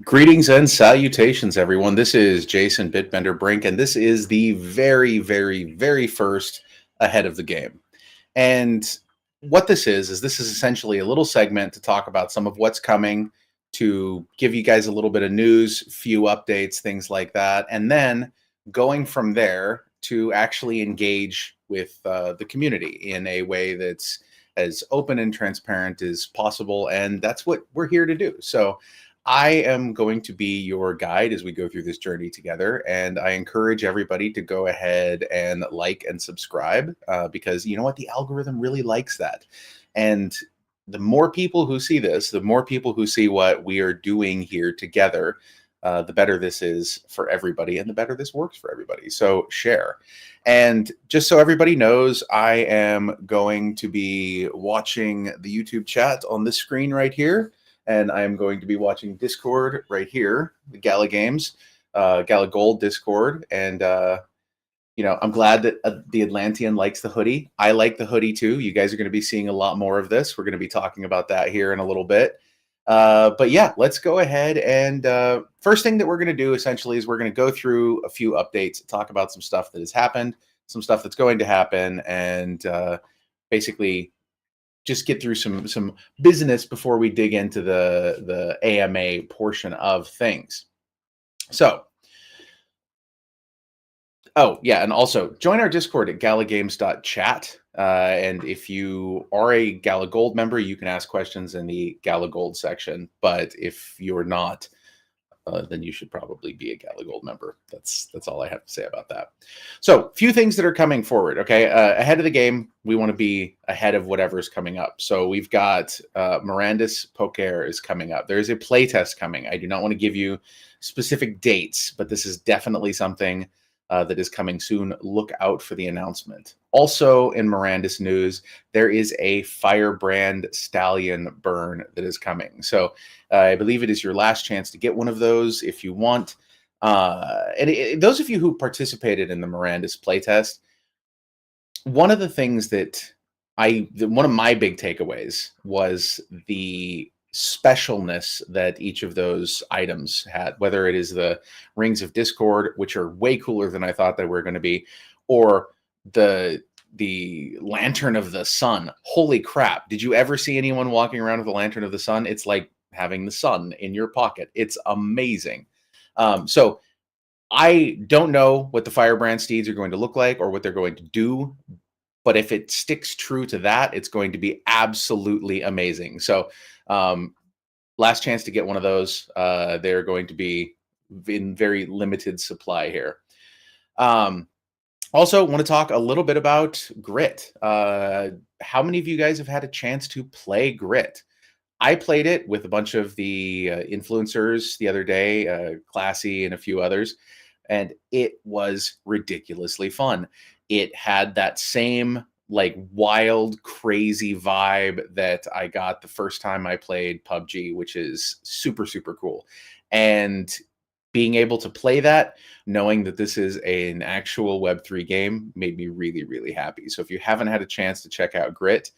Greetings and salutations, everyone. This is Jason BitBender Brink, and this is the very first Ahead of the Game. And what this is essentially a little segment to talk about some of what's coming, to give you guys a little bit of news, few updates, things like that, and then going from there to actually engage with the community in a way that's as open and transparent as possible. And that's what we're here to do. So I am going to be your guide as we go through this journey together. And I encourage everybody to go ahead and like and subscribe because you know what? The algorithm really likes that. And the more people who see this, the more people who see what we are doing here together, the better this is for everybody and the better this works for everybody. So share. And just so everybody knows, I am going to be watching the YouTube chat on this screen right here. And I am going to be watching Discord right here, the Gala Games, Gala Gold Discord. And, I'm glad that the Atlantean likes the hoodie. I like the hoodie too. You guys are going to be seeing a lot more of this. We're going to be talking about that here in a little bit. But yeah, let's go ahead and first thing that we're going to do essentially is we're going to go through a few updates, talk about some stuff that has happened, some stuff that's going to happen, and basically just get through some business before we dig into the AMA portion of things. So, oh yeah, and also join our Discord at galagames.chat. And if you are a Gala Gold member, you can ask questions in the Gala Gold section. But if you're not, then you should probably be a Gala Gold member. That's all I have to say about that. So, few things that are coming forward. Okay, ahead of the game, we want to be ahead of whatever's coming up. So we've got Miranda's Poker is coming up. There is a playtest coming. I do not want to give you specific dates, but this is definitely something that is coming soon. Look out for the announcement. Also in Miranda's news, there is a Firebrand Stallion burn that is coming. So I believe it is your last chance to get one of those if you want. Those of you who participated in the Miranda's playtest, one of the things that one of my big takeaways was the specialness that each of those items had, whether it is the Rings of Discord, which are way cooler than I thought they were going to be, or the Lantern of the Sun. Holy crap. Did you ever see anyone walking around with the Lantern of the Sun? It's like having the sun in your pocket. It's amazing. So I don't know what the Firebrand steeds are going to look like or what they're going to do, but if it sticks true to that, it's going to be absolutely amazing. So last chance to get one of those. They're going to be in very limited supply here. Also, want to talk a little bit about Grit. How many of you guys have had a chance to play Grit? I played it with a bunch of the influencers the other day, Classy and a few others, and it was ridiculously fun. It had that same like wild, crazy vibe that I got the first time I played PUBG, which is super, super cool. And being able to play that, knowing that this is an actual Web3 game, made me really, really happy. So if you haven't had a chance to check out Grit,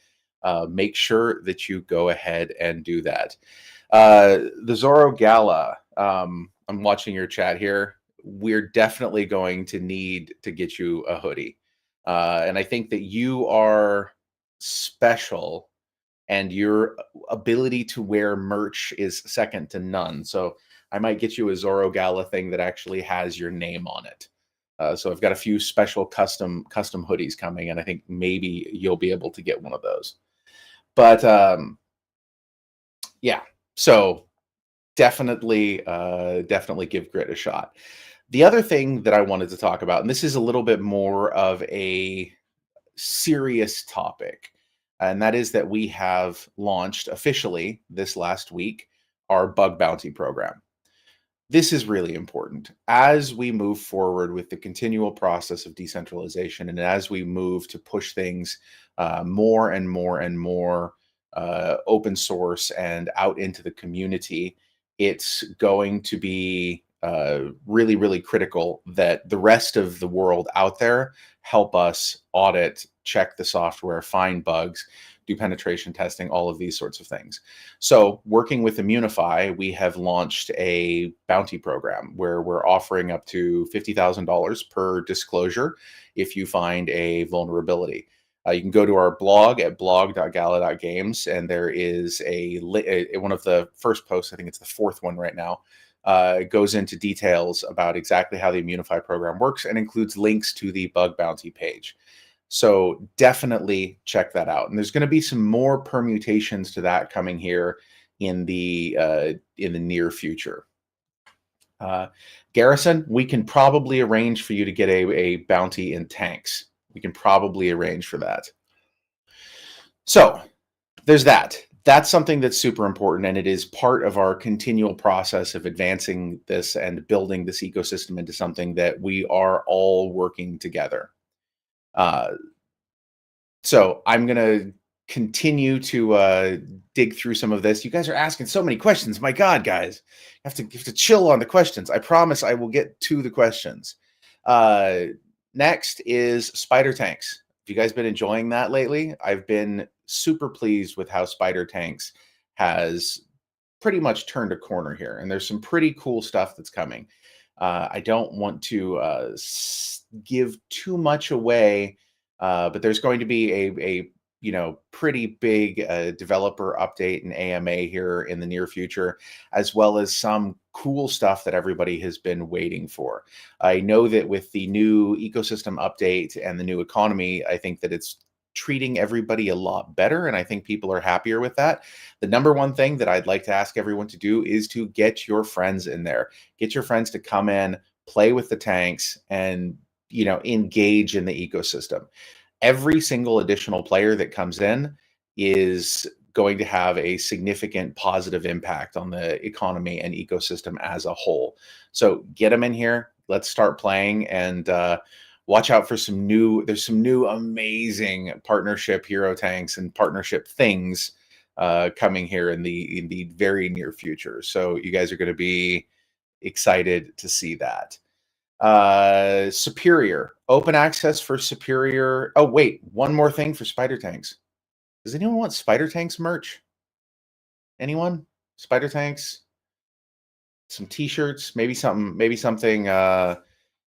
make sure that you go ahead and do that. The Zorro Gala, I'm watching your chat here. We're definitely going to need to get you a hoodie. And I think that you are special and your ability to wear merch is second to none. So I might get you a Zorro Gala thing that actually has your name on it. So I've got a few special custom hoodies coming, and I think maybe you'll be able to get one of those. But yeah, so definitely give Grit a shot. The other thing that I wanted to talk about, and this is a little bit more of a serious topic, and that is that we have launched officially this last week our bug bounty program. This is really important as we move forward with the continual process of decentralization, and as we move to push things more and more open source and out into the community. It's going to be really, really critical that the rest of the world out there help us audit, check the software, find bugs, do penetration testing, all of these sorts of things. So working with Immunify, we have launched a bounty program where we're offering up to $50,000 per disclosure if you find a vulnerability. You can go to our blog at blog.gala.games, and there is one of the first posts, I think it's the fourth one right now, goes into details about exactly how the Immunify program works and includes links to the bug bounty page. So definitely check that out. And there's going to be some more permutations to that coming here in the near future. Garrison, we can probably arrange for you to get a bounty in tanks. We can probably arrange for that. So there's that. That's something that's super important, and it is part of our continual process of advancing this and building this ecosystem into something that we are all working together. So I'm going to continue to dig through some of this. You guys are asking so many questions. My God, guys, you have to chill on the questions. I promise I will get to the questions. Next is spider tanks. Have you guys been enjoying that lately? I've been super pleased with how spider tanks has pretty much turned a corner here, and there's some pretty cool stuff that's coming. I don't want to give too much away, but there's going to be a pretty big developer update and AMA here in the near future, as well as some cool stuff that everybody has been waiting for. I know that with the new ecosystem update and the new economy, I think that it's treating everybody a lot better, and I think people are happier with that. The number one thing that I'd like to ask everyone to do is to get your friends in there. Get your friends to come in, play with the tanks, and engage in the ecosystem. Every single additional player that comes in is going to have a significant positive impact on the economy and ecosystem as a whole. So get them in here. Let's start playing, and watch out for there's some new amazing partnership hero tanks and partnership things coming here in the very near future. So you guys are going to be excited to see that. Superior, open access for Superior. Oh, wait, one more thing for spider tanks. Does anyone want spider tanks merch? Anyone? Spider tanks? Some t-shirts, maybe something,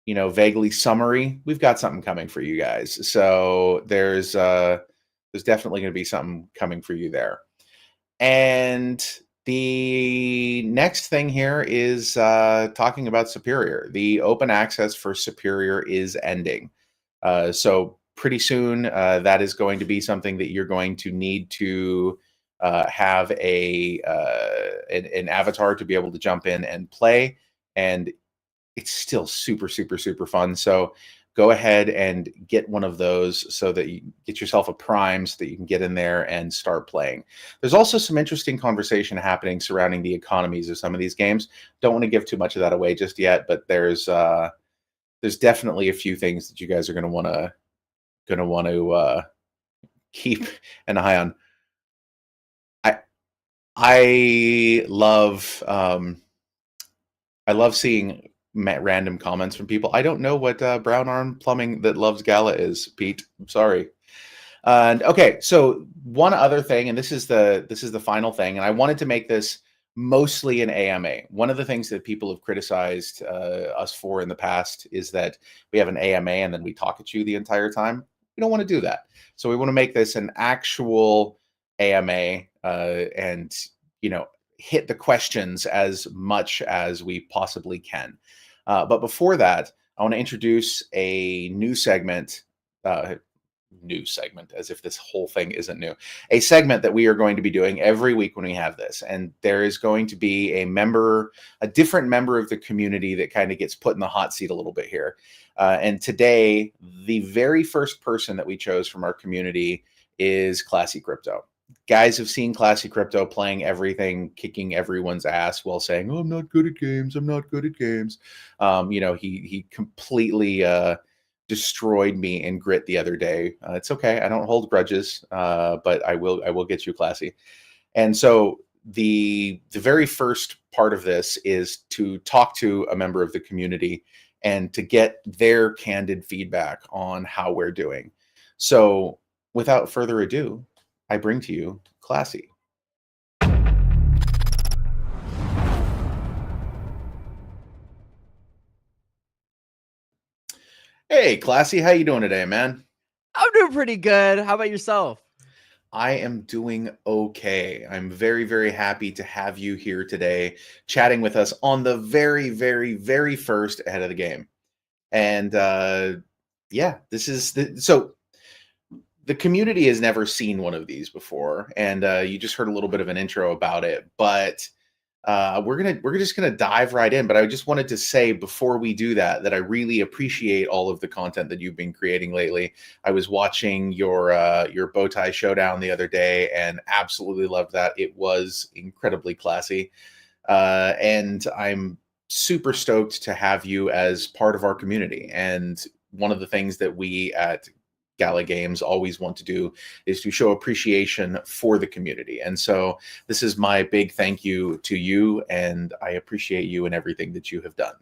vaguely summery. We've got something coming for you guys. So there's definitely going to be something coming for you there. And the next thing here is talking about Superior. The open access for Superior is ending. So pretty soon, that is going to be something that you're going to need to have an avatar to be able to jump in and play. And it's still super, super, super fun. So go ahead and get one of those so that you get yourself a Prime so that you can get in there and start playing. There's also some interesting conversation happening surrounding the economies of some of these games. Don't want to give too much of that away just yet, but there's definitely a few things that you guys are going to want to keep an eye on. I love seeing random comments from people. I don't know what Brown Arm Plumbing that loves Gala is, Pete. I'm sorry. And okay, so one other thing, and this is the final thing, and I wanted to make this mostly an AMA. One of the things that people have criticized us for in the past is that we have an AMA and then we talk at you the entire time. We don't want to do that. So we want to make this an actual AMA and hit the questions as much as we possibly can. But before that, I want to introduce a new segment, as if this whole thing isn't new, a segment that we are going to be doing every week when we have this. And there is going to be a different member of the community that kind of gets put in the hot seat a little bit here. And today, the very first person that we chose from our community is Classy Crypto. Guys have seen Classy Crypto playing everything, kicking everyone's ass while saying, "Oh, I'm not good at games. I'm not good at games." He completely destroyed me in Grit the other day. It's okay. I don't hold grudges, but I will get you, Classy. And so the very first part of this is to talk to a member of the community and to get their candid feedback on how we're doing. So without further ado, I bring to you Classy. Hey, Classy, how you doing today, man? I'm doing pretty good. How about yourself? I am doing okay. I'm very, very happy to have you here today chatting with us on the very, very, very first ahead of the game. And yeah, this is so the community has never seen one of these before, and you just heard a little bit of an intro about it, but we're just gonna dive right in. But I just wanted to say before we do that I really appreciate all of the content that you've been creating lately. I was watching your bow tie showdown the other day and absolutely loved that. It was incredibly classy, and I'm super stoked to have you as part of our community. And one of the things that we at Gala Games always want to do is to show appreciation for the community. And so this is my big thank you to you, and I appreciate you and everything that you have done.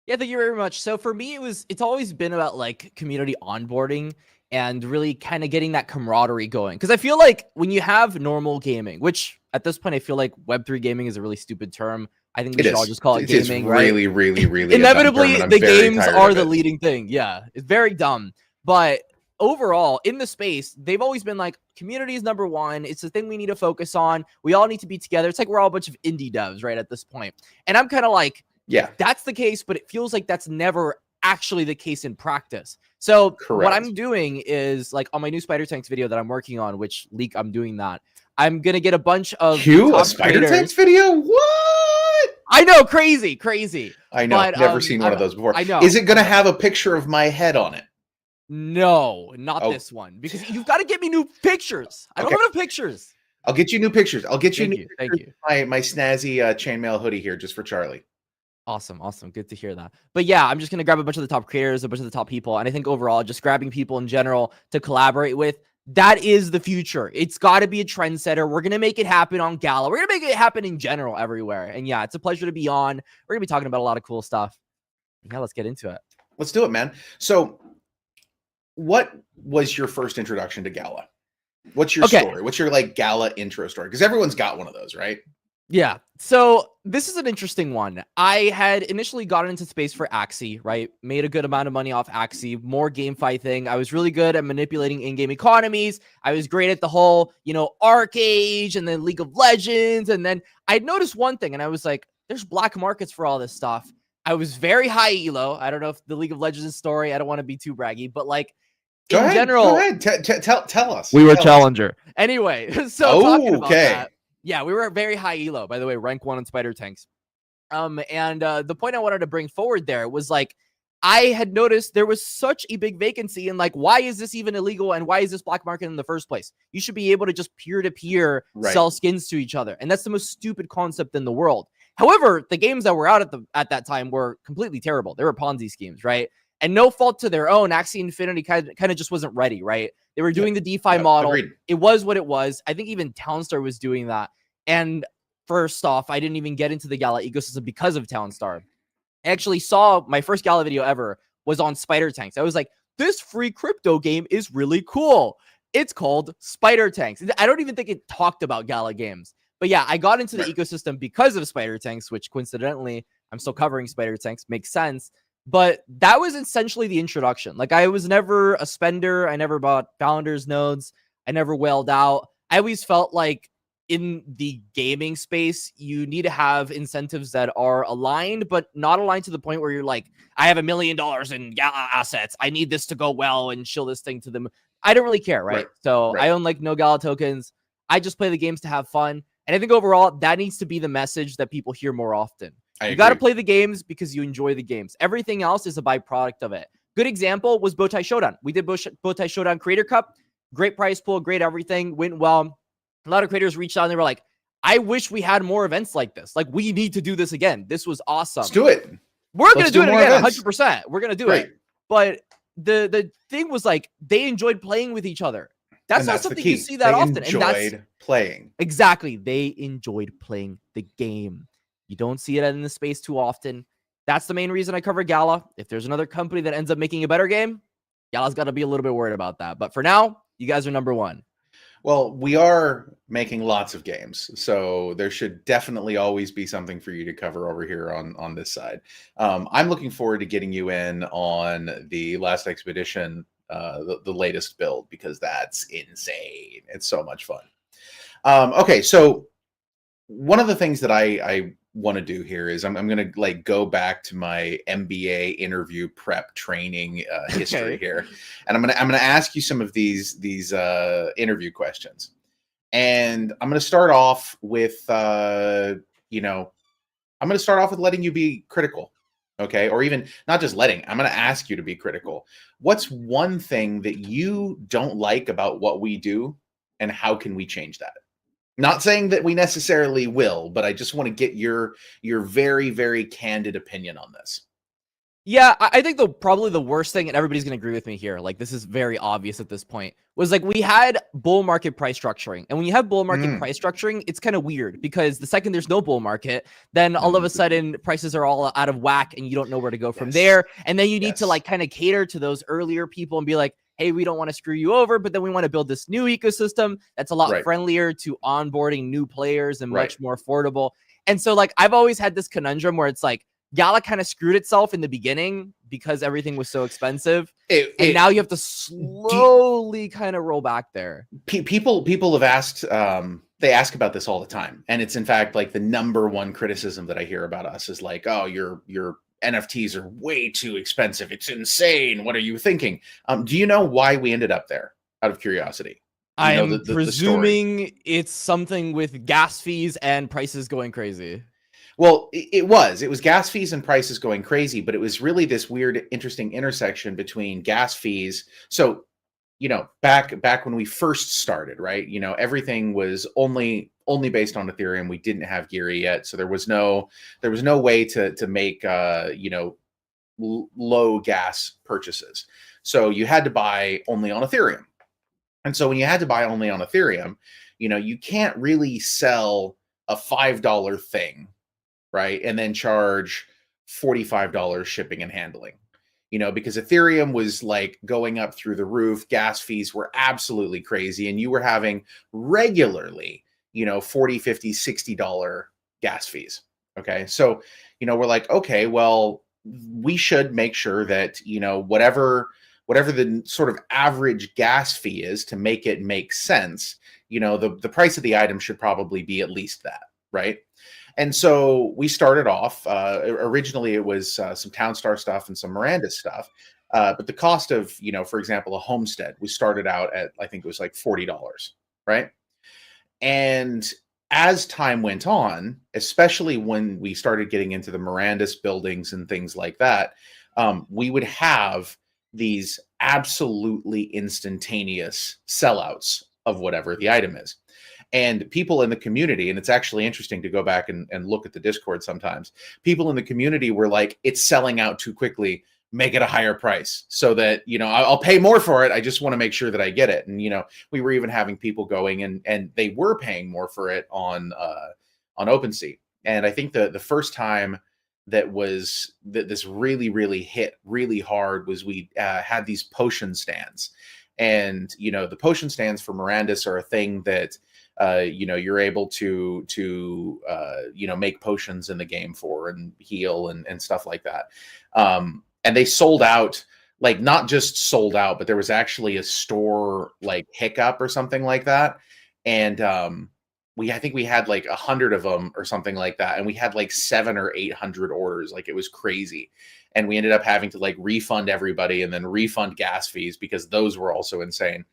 Yeah, thank you very much. So for me, it's always been about like community onboarding and really kind of getting that camaraderie going. Because I feel like when you have normal gaming, which at this point I feel like Web3 gaming is a really stupid term. I think we It should all is. just call it It is gaming, right? really, really, really a dumb term, Inevitably, and I'm the very games tired are of the it. leading thing. Yeah, it's very dumb. But overall, in the space, they've always been like, community is number one. It's the thing we need to focus on. We all need to be together. It's like we're all a bunch of indie devs, right, at this point. And I'm kind of like, Yeah, that's the case, but it feels like that's never actually the case in practice. So what correct. I'm doing is like on my new Spider Tanks video that I'm working on, which leak I'm doing that. I'm gonna get a bunch of the Cue a top spider tanks creators. video? What? I know, crazy. I know. But Never seen one of those before. I Is know. it gonna have a picture of my head on it? No, not Oh, this one. Because you've got to get me new pictures. I don't okay. have enough pictures. I'll get you new pictures. I'll get you Thank new you. pictures Thank you. of my snazzy chainmail hoodie here just for Charlie. Awesome. Good to hear that. But yeah, I'm just going to grab a bunch of the top creators, a bunch of the top people. And I think overall, just grabbing people in general to collaborate with, that is the future. It's got to be a trendsetter. We're going to make it happen on Gala. We're going to make it happen in general everywhere. And yeah, it's a pleasure to be on. We're going to be talking about a lot of cool stuff. Yeah, let's get into it. Let's do it, man. So what was your first introduction to Gala? What's your story? What's your like Gala intro story? Because everyone's got one of those, right? Yeah. So this is an interesting one. I had initially gotten into space for Axie, right? Made a good amount of money off Axie, more GameFi thing. I was really good at manipulating in-game economies. I was great at the whole, Arcade and then League of Legends. And then I'd noticed one thing and I was like, there's black markets for all this stuff. I was very high elo. I don't know if the League of Legends story, I don't want to be too braggy, but like Go in general. Go ahead. Tell us. We were Challenger. Anyway, so talking about okay. that. Yeah, we were very high elo, by the way, rank 1 on Spider Tanks. And the point I wanted to bring forward there was like, I had noticed there was such a big vacancy and like, why is this even illegal? And why is this black market in the first place? You should be able to just peer-to-peer sell skins to each other. And that's the most stupid concept in the world. However, the games that were out at that time were completely terrible. They were Ponzi schemes, right? And no fault to their own, Axie Infinity kind of just wasn't ready, right? They were doing the DeFi model. Agreed. It was what it was. I think even Townstar was doing that. And first off, I didn't even get into the Gala ecosystem because of Townstar. I actually saw my first Gala video ever was on Spider Tanks. I was like, this free crypto game is really cool. It's called Spider Tanks. I don't even think it talked about Gala Games. But yeah, I got into the ecosystem because of Spider Tanks, which coincidentally, I'm still covering Spider Tanks. Makes sense. But that was essentially the introduction. Like, I was never a spender. I never bought founders nodes. I never whaled out. I always felt like in the gaming space, you need to have incentives that are aligned, but not aligned to the point where you're like, I have $1 million in Gala assets. I need this to go well and shill this thing to them. I don't really care, right? So I own like no Gala tokens. I just play the games to have fun. And I think overall, that needs to be the message that people hear more often. You got to play the games because you enjoy the games. Everything else is a byproduct of it. Good example was Bowtie Showdown. We did Bowtie Showdown Creator Cup. Great prize pool, great everything. Went well. A lot of creators reached out and they were like, I wish we had more events like this. Like, we need to do this again. This was awesome. Let's do it. We're going to do it again, 100%. We're going to do it. But the thing was like, they enjoyed playing with each other. That's not something you see that often. And that's playing. Exactly. They enjoyed playing the game. You don't see it in the space too often. That's the main reason I cover Gala. If there's another company that ends up making a better game, Gala's got to be a little bit worried about that. But for now, you guys are number one. Well, we are making lots of games, so there should definitely always be something for you to cover over here on this side. I'm looking forward to getting you in on the Last Expedition, the latest build, because that's insane. It's so much fun. Okay, so one of the things that I want to do here is I'm going to like go back to my MBA interview prep training history Okay. here, and I'm gonna ask you some of these interview questions, and I'm gonna start off with you know I'm gonna start off with letting you be critical, okay, or even not just letting. I'm gonna ask you to be critical. What's one thing that you don't like about what we do, and how can we change that? Not saying that we necessarily will, but I just want to get your very, very candid opinion on this. Yeah, I think probably the worst thing, and everybody's gonna agree with me here, like this is very obvious at this point, was like we had bull market price structuring. And when you have bull market Mm, price structuring, it's kind of weird because the second there's no bull market, then all of a mhm. sudden prices are all out of whack and you don't know where to go from Yes. there. And then you need to Yes. like kind of cater to those earlier people and be like, hey, we don't want to screw you over, but then we want to build this new ecosystem that's a lot Right. friendlier to onboarding new players and Right. much more affordable. And so like I've always had this conundrum where it's like Gala kind of screwed itself in the beginning because everything was so expensive. And now It you have to do slowly kind of roll back there. people have asked they ask about this all the time, and it's in fact like the number one criticism that I hear about us is like, oh, your NFTs are way too expensive. It's insane. What are you thinking? Do you know why we ended up there? Out of curiosity, do you know I'm the story? presuming it's something with gas fees and prices going crazy. Well, it was gas fees and prices going crazy, but it was really this weird, interesting intersection between gas fees. So, back when we first started, right? Everything was only based on Ethereum. We didn't have Geary yet, so there was no way to make low gas purchases. So you had to buy only on Ethereum. And so when you had to buy only on Ethereum, you can't really sell a $5 thing, right? And then charge $45 shipping and handling. Because Ethereum was like going up through the roof, gas fees were absolutely crazy, and you were having regularly, 40, 50, $60 gas fees. Okay. So, we're like, okay, well, we should make sure that, whatever the sort of average gas fee is to make it make sense, the price of the item should probably be at least that, right? And so we started off. Originally, it was some Townstar stuff and some Miranda stuff. But the cost of, for example, a homestead, we started out at, I think it was like $40, right? And as time went on, especially when we started getting into the Miranda's buildings and things like that, we would have these absolutely instantaneous sellouts of whatever the item is. And people in the community, and it's actually interesting to go back and look at the Discord sometimes, people in the community were like, it's selling out too quickly, make it a higher price so that, I'll pay more for it. I just want to make sure that I get it. And, we were even having people going and they were paying more for it on OpenSea. And I think the first time that this really, really hit really hard was we had these potion stands. And, the potion stands for Mirandus are a thing that you're able to make potions in the game for and heal and stuff like that. And they sold out, like not just sold out, but there was actually a store like hiccup or something like that. And I think we had like 100 of them or something like that, and we had like 700 or 800 orders. Like it was crazy, and we ended up having to like refund everybody and then refund gas fees because those were also insane.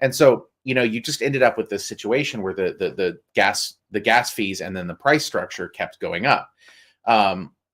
And so, you just ended up with this situation where the gas fees and then the price structure kept going up.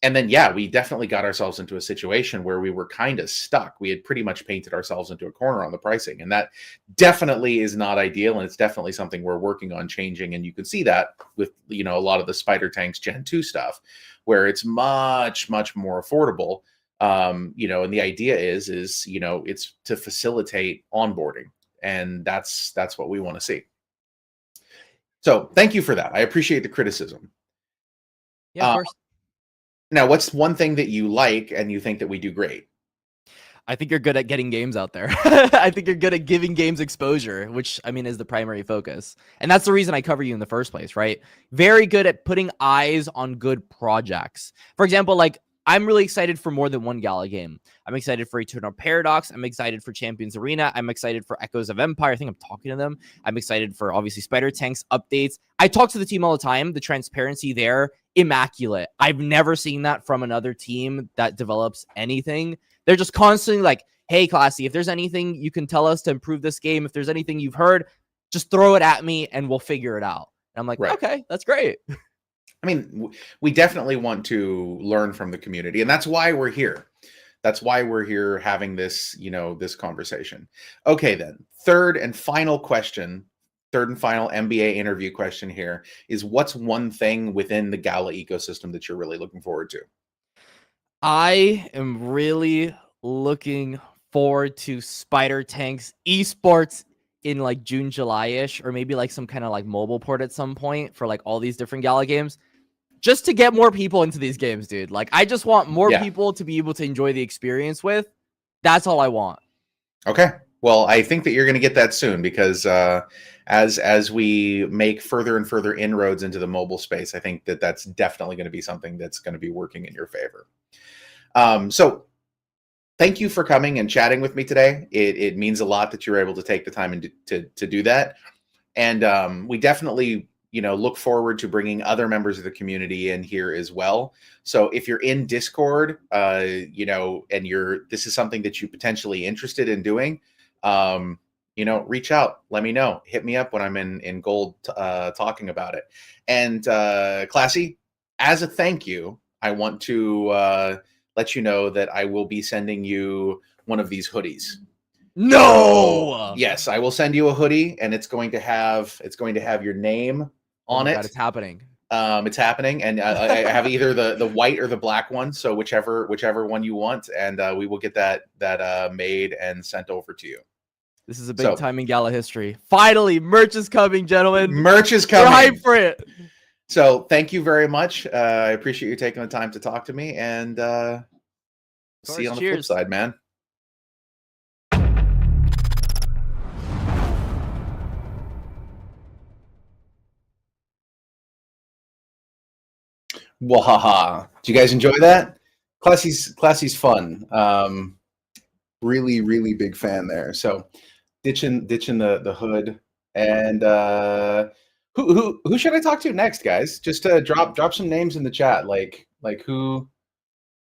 And then, yeah, we definitely got ourselves into a situation where we were kind of stuck. We had pretty much painted ourselves into a corner on the pricing, and that definitely is not ideal. And it's definitely something we're working on changing. And you can see that with, a lot of the Spider Tanks Gen 2 stuff, where it's much, much more affordable. And the idea is, it's to facilitate onboarding, and that's what we want to see. So thank you for that. I appreciate the criticism. Yeah, of Uh, course. Now, what's one thing that you like and you think that we do great? I think you're good at getting games out there. I think you're good at giving games exposure, which I mean is the primary focus. And that's the reason I cover you in the first place, right? Very good at putting eyes on good projects. For example, like I'm really excited for more than one Gala game. I'm excited for Eternal Paradox. I'm excited for Champions Arena. I'm excited for Echoes of Empire. I think I'm talking to them. I'm excited for obviously Spider Tanks updates. I talk to the team all the time. The transparency there, immaculate. I've never seen that from another team that develops anything. They're just constantly like, hey, Classy, if there's anything you can tell us to improve this game, if there's anything you've heard, just throw it at me and we'll figure it out. And I'm like, okay, that's great. I mean, we definitely want to learn from the community, and that's why we're here. That's why we're here having this, this conversation. Okay, then. Third and final MBA interview question here is, what's one thing within the Gala ecosystem that you're really looking forward to? I am really looking forward to Spider Tanks esports in like June, July-ish, or maybe like some kind of like mobile port at some point for like all these different Gala games, just to get more people into these games, dude. Like I just want more people to be able to enjoy the experience with. That's all I want. Okay. Well, I think that you're going to get that soon, because as we make further and further inroads into the mobile space, I think that that's definitely going to be something that's going to be working in your favor. So thank you for coming and chatting with me today. It means a lot that you're able to take the time and to do that. And we definitely, look forward to bringing other members of the community in here as well. So if you're in Discord, and this is something that you're potentially interested in doing, reach out, let me know, hit me up when I'm in gold, talking about it. And Classy, as a thank you, I want to let you know that I will be sending you one of these hoodies. No. So, yes, I will send you a hoodie, and it's going to have your name on it. God, it's happening. It's happening, and I have either the white or the black one, so whichever one you want, and we will get that made and sent over to you. This is a big time in Gala history. Finally, merch is coming, gentlemen. Merch is coming. We're hyped for it. So thank you very much. I appreciate you taking the time to talk to me, and see you on the flip side, man. Wahaha. Did you guys enjoy that? Classy's fun. Really, really big fan there. So ditching the hood. And who should I talk to next, guys? Just drop some names in the chat. Like who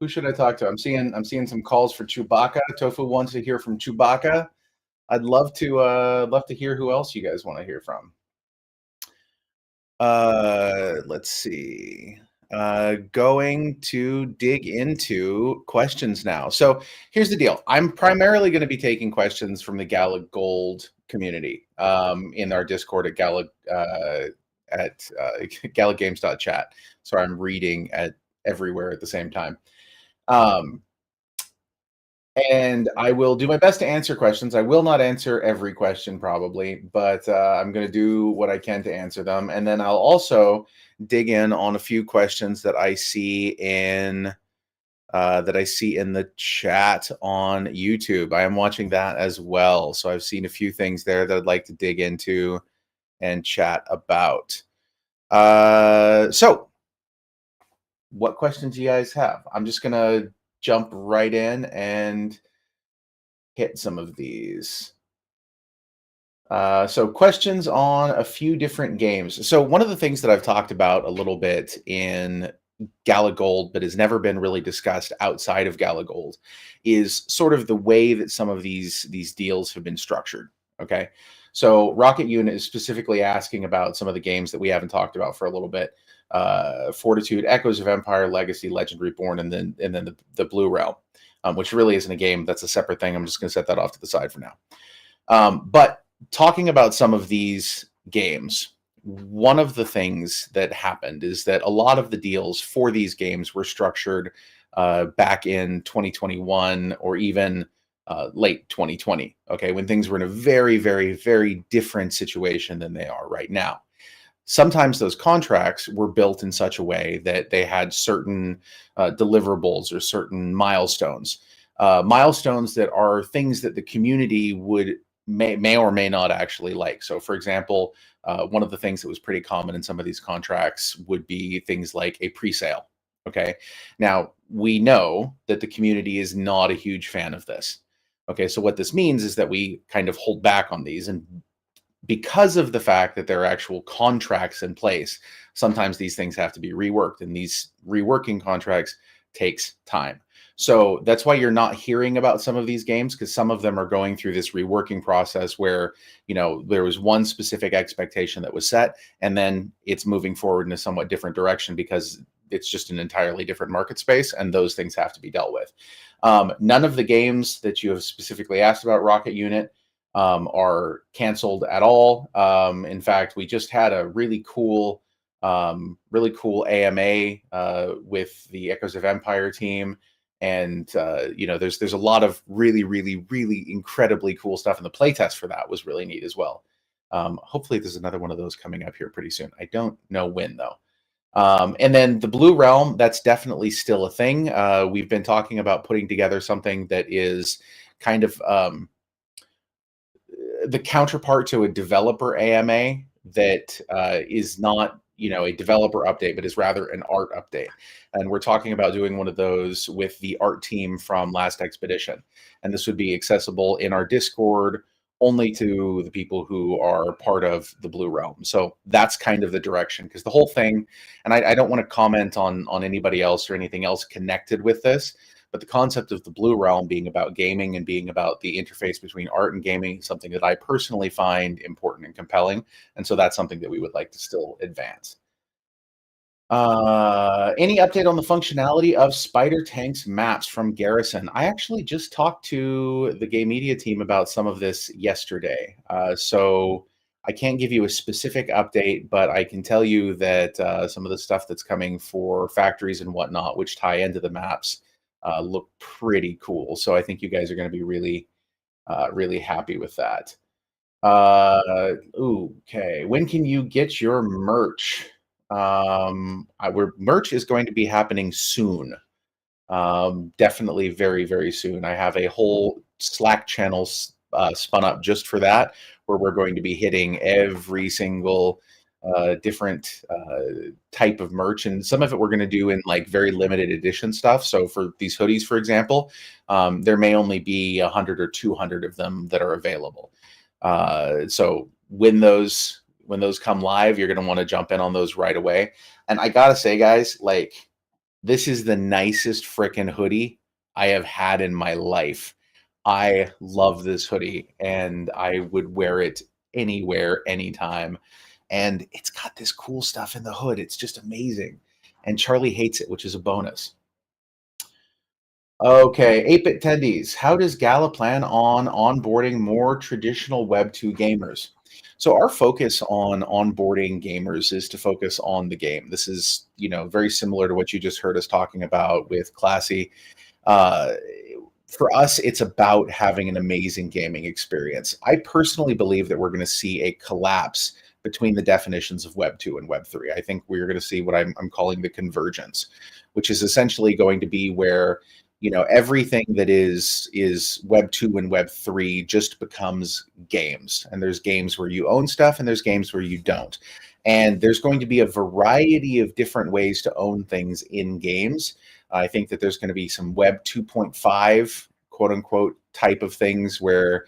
should I talk to? I'm seeing some calls for Chewbacca. Tofu wants to hear from Chewbacca. I'd love to hear who else you guys want to hear from. Let's see. Going to dig into questions now. So here's the deal. I'm primarily going to be taking questions from the Gala Gold community in our Discord at Gala at galagames.chat. So I'm reading at everywhere at the same time. And I will do my best to answer questions. I will not answer every question probably, but I'm going to do what I can to answer them. And then I'll also dig in on a few questions that I see in the chat on YouTube. I am watching that as well. So I've seen a few things there that I'd like to dig into and chat about. So what questions do you guys have? I'm just going to jump right in and hit some of these. So questions on a few different games. So one of the things that I've talked about a little bit in Gala Gold, but has never been really discussed outside of Gala Gold, is sort of the way that some of these deals have been structured. Okay. So Rocket Unit is specifically asking about some of the games that we haven't talked about for a little bit. Fortitude, Echoes of Empire, Legacy, Legend Reborn, and then the Blue Realm, which really isn't a game. That's a separate thing. I'm just going to set that off to the side for now. But talking about some of these games, one of the things that happened is that a lot of the deals for these games were structured back in 2021 or even late 2020, okay, when things were in a very, very, very different situation than they are right now. Sometimes those contracts were built in such a way that they had certain deliverables or certain milestones. milestones that are things that the community may or may not actually like. So, for example, one of the things that was pretty common in some of these contracts would be things like a pre-sale. Okay. Now, we know that the community is not a huge fan of this. Okay. So, what this means is that we kind of hold back on these. And because of the fact that there are actual contracts in place, sometimes these things have to be reworked, and these reworking contracts takes time. So that's why you're not hearing about some of these games, because some of them are going through this reworking process where, there was one specific expectation that was set, and then it's moving forward in a somewhat different direction because it's just an entirely different market space, and those things have to be dealt with. None of the games that you have specifically asked about, Rocket Unit, are canceled at all. In fact, we just had a really cool AMA with the Echoes of Empire team, and there's a lot of really, really, really incredibly cool stuff, and the playtest for that was really neat as well. Hopefully, there's another one of those coming up here pretty soon. I don't know when though. And then the Blue Realm, that's definitely still a thing. We've been talking about putting together something that is kind of the counterpart to a developer AMA that is not, a developer update, but is rather an art update. And we're talking about doing one of those with the art team from Last Expedition. And this would be accessible in our Discord only to the people who are part of the Blue Realm. So that's kind of the direction, because the whole thing, and I don't want to comment on anybody else or anything else connected with this, but the concept of the Blue Realm being about gaming and being about the interface between art and gaming is something that I personally find important and compelling. And so that's something that we would like to still advance. Any update on the functionality of Spider Tank's maps from Garrison? I actually just talked to the Game Media team about some of this yesterday. So I can't give you a specific update, but I can tell you that some of the stuff that's coming for factories and whatnot, which tie into the maps, look pretty cool. So I think you guys are going to be really, really happy with that. Okay. When can you get your merch? Merch is going to be happening soon. Definitely very, very soon. I have a whole Slack channel spun up just for that, where we're going to be hitting every single different type of merch, and some of it we're going to do in like very limited edition stuff. So for these hoodies, for example, there may only be 100 or 200 of them that are available. So when those come live, you're going to want to jump in on those right away. And I gotta say, guys, like, this is the nicest freaking hoodie I have had in my life. I love this hoodie, and I would wear it anywhere, anytime. And it's got this cool stuff in the hood. It's just amazing. And Charlie hates it, which is a bonus. Okay, 8-bit tendies. How does Gala plan on onboarding more traditional Web 2 gamers? So our focus on onboarding gamers is to focus on the game. This is, very similar to what you just heard us talking about with Classy. Uh, for us, it's about having an amazing gaming experience. I personally believe that we're going to see a collapse between the definitions of Web 2 and Web 3. I think we're going to see what I'm calling the convergence, which is essentially going to be where everything that is Web 2 and Web 3 just becomes games. And there's games where you own stuff, and there's games where you don't. And there's going to be a variety of different ways to own things in games. I think that there's going to be some Web 2.5, quote unquote, type of things where,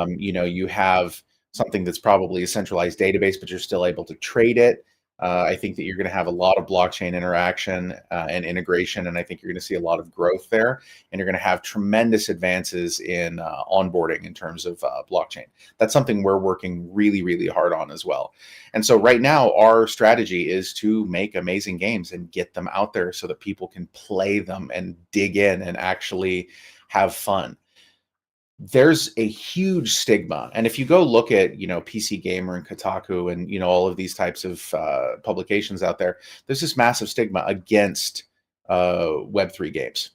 you have something that's probably a centralized database, but you're still able to trade it. I think that you're going to have a lot of blockchain interaction and integration, and I think you're going to see a lot of growth there, and you're going to have tremendous advances in onboarding in terms of blockchain. That's something we're working really, really hard on as well. And so right now, our strategy is to make amazing games and get them out there so that people can play them and dig in and actually have fun. There's a huge stigma, and if you go look at PC Gamer and Kotaku and all of these types of publications out there, there's this massive stigma against Web3 games.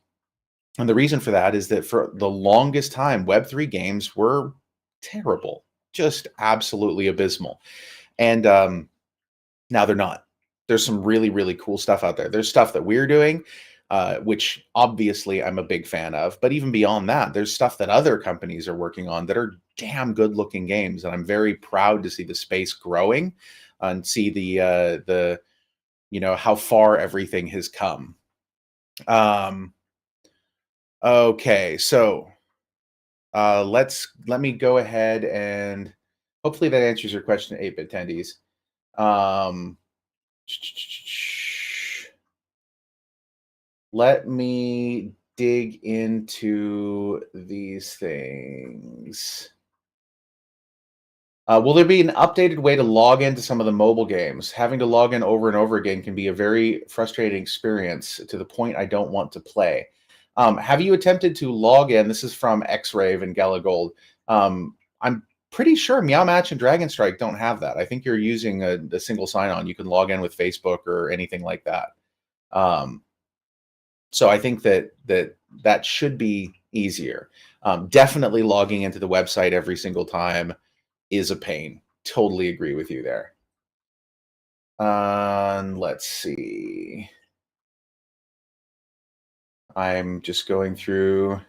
And the reason for that is that for the longest time, Web3 games were terrible, just absolutely abysmal. And now they're not. There's some really, really cool stuff out there. There's stuff that we're doing which obviously I'm a big fan of. But even beyond that, there's stuff that other companies are working on that are damn good looking games, and I'm very proud to see the space growing and see the how far everything has come. Okay, so let me go ahead and hopefully that answers your question, 8-bit attendees. Um, let me dig into these things. Will there be an updated way to log into some of the mobile games? Having to log in over and over again can be a very frustrating experience to the point I don't want to play. Have you attempted to log in? This is from X-Rave and Gala Gold. I'm pretty sure Meow Match and Dragon Strike don't have that. I think you're using a single sign-on. You can log in with Facebook or anything like that. So I think that should be easier. Definitely logging into the website every single time is a pain. Totally agree with you there. Let's see. I'm just going through.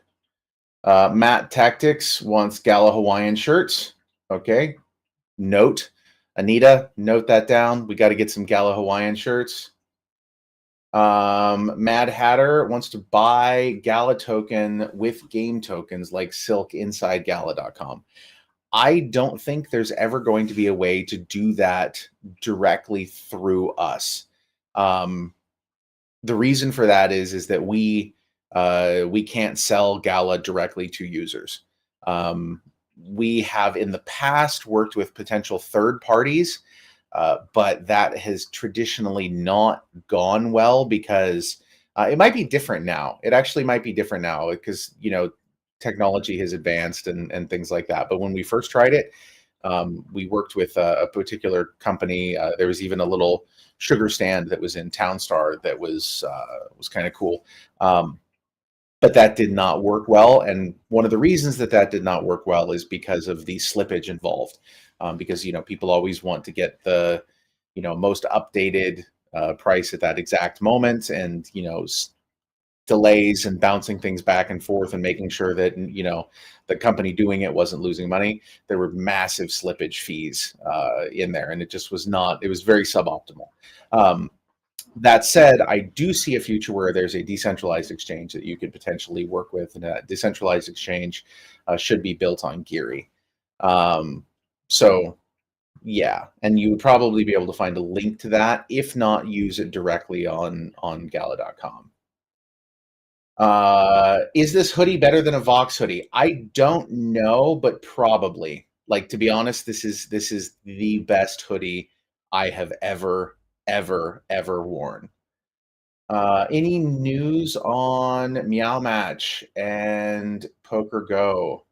Matt Tactics wants Gala Hawaiian shirts. Okay. Note. Anita, note that down. We got to get some Gala Hawaiian shirts. Mad Hatter wants to buy Gala token with game tokens like Silk inside Gala.com. I don't think there's ever going to be a way to do that directly through us. The reason for that is that we can't sell Gala directly to users. We have in the past worked with potential third parties, but that has traditionally not gone well because it might be different now. It actually might be different now because technology has advanced and things like that. But when we first tried it, we worked with a particular company. There was even a little sugar stand that was in Townstar that was kind of cool. But that did not work well. And one of the reasons that did not work well is because of the slippage involved. Because people always want to get the most updated price at that exact moment, and delays and bouncing things back and forth and making sure that the company doing it wasn't losing money. There were massive slippage fees in there, and it just was not. It was very suboptimal. That said, I do see a future where there's a decentralized exchange that you could potentially work with, and a decentralized exchange should be built on Geary. So yeah, and you would probably be able to find a link to that. If not, use it directly on Gala.com. Is this hoodie better than a Vox hoodie? I don't know, but probably. Like, to be honest, this is the best hoodie I have ever worn. Any news on Meow Match and Poker Go?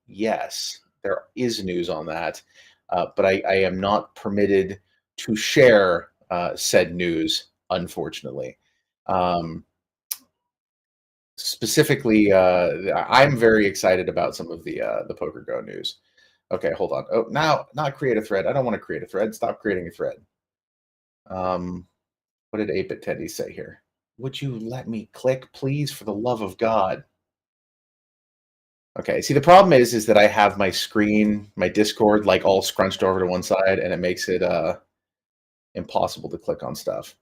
Yes, there is news on that, but I am not permitted to share said news, unfortunately. Specifically, I'm very excited about some of the Poker Go news. Okay, hold on. Oh, now not create a thread. I don't want to create a thread. Stop creating a thread. What did 8-bit Teddy say here? Would you let me click, please, for the love of God? Okay. See, the problem is that I have my screen, my Discord, like all scrunched over to one side, and it makes it impossible to click on stuff.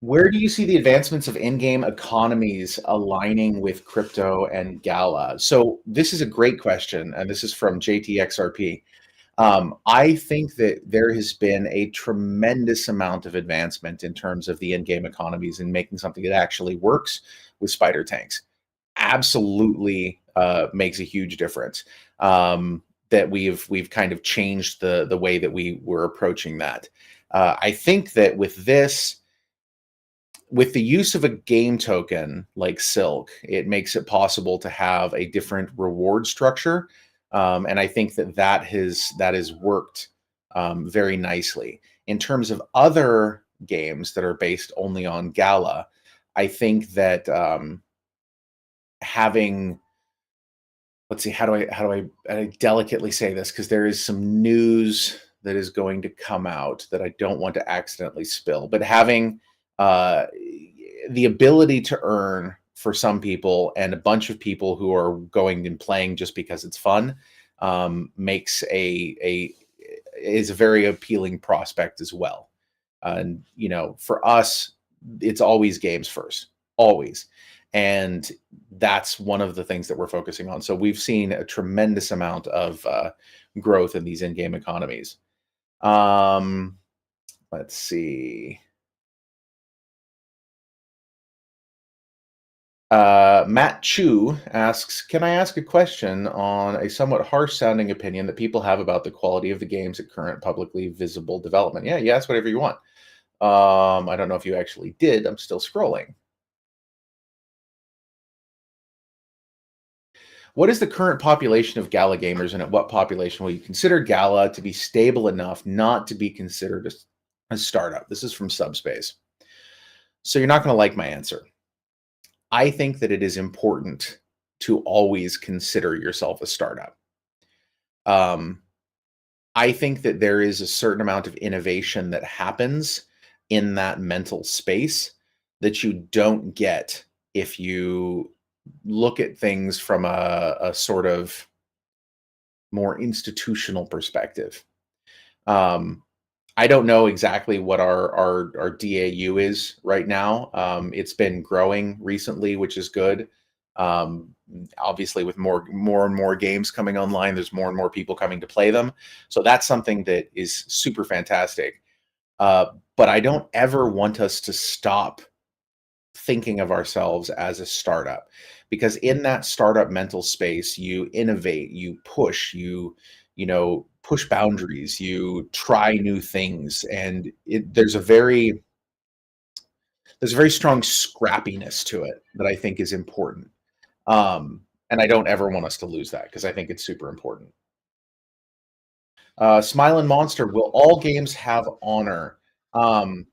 Where do you see the advancements of in-game economies aligning with crypto and Gala? So this is a great question, and this is from JTXRP. I think that there has been a tremendous amount of advancement in terms of the in-game economies and making something that actually works with spider tanks. Absolutely makes a huge difference. That we've kind of changed the way that we were approaching that. I think that with the use of a game token like Silk, it makes it possible to have a different reward structure, and I think that has worked very nicely. In terms of other games that are based only on Gala, I think that having let's see, how do I delicately say this, because there is some news that is going to come out that I don't want to accidentally spill, but having uh, the ability to earn for some people and a bunch of people who are going and playing just because it's fun makes a is a very appealing prospect as well. And for us, it's always games first, always. And that's one of the things that we're focusing on. So we've seen a tremendous amount of growth in these in-game economies. Um, let's see. Matt Chu asks, "Can I ask a question on a somewhat harsh-sounding opinion that people have about the quality of the games at current publicly visible development?" Yeah, you ask whatever you want. I don't know if you actually did. I'm still scrolling. What is the current population of Gala gamers, and at what population will you consider Gala to be stable enough not to be considered a startup? This is from Subspace. So you're not going to like my answer. I think that it is important to always consider yourself a startup. Um, I think that there is a certain amount of innovation that happens in that mental space that you don't get if you look at things from a sort of more institutional perspective. Um, I don't know exactly what our DAU is right now. It's been growing recently, which is good. Um, Obviously, with more and more games coming online, there's more and more people coming to play them. So that's something that is super fantastic. But I don't ever want us to stop thinking of ourselves as a startup, because in that startup mental space you innovate, you push, push boundaries, you try new things, and there's a very strong scrappiness to it that I think is important. And I don't ever want us to lose that because I think it's super important. Smilin' Monster, will all games have honor? um,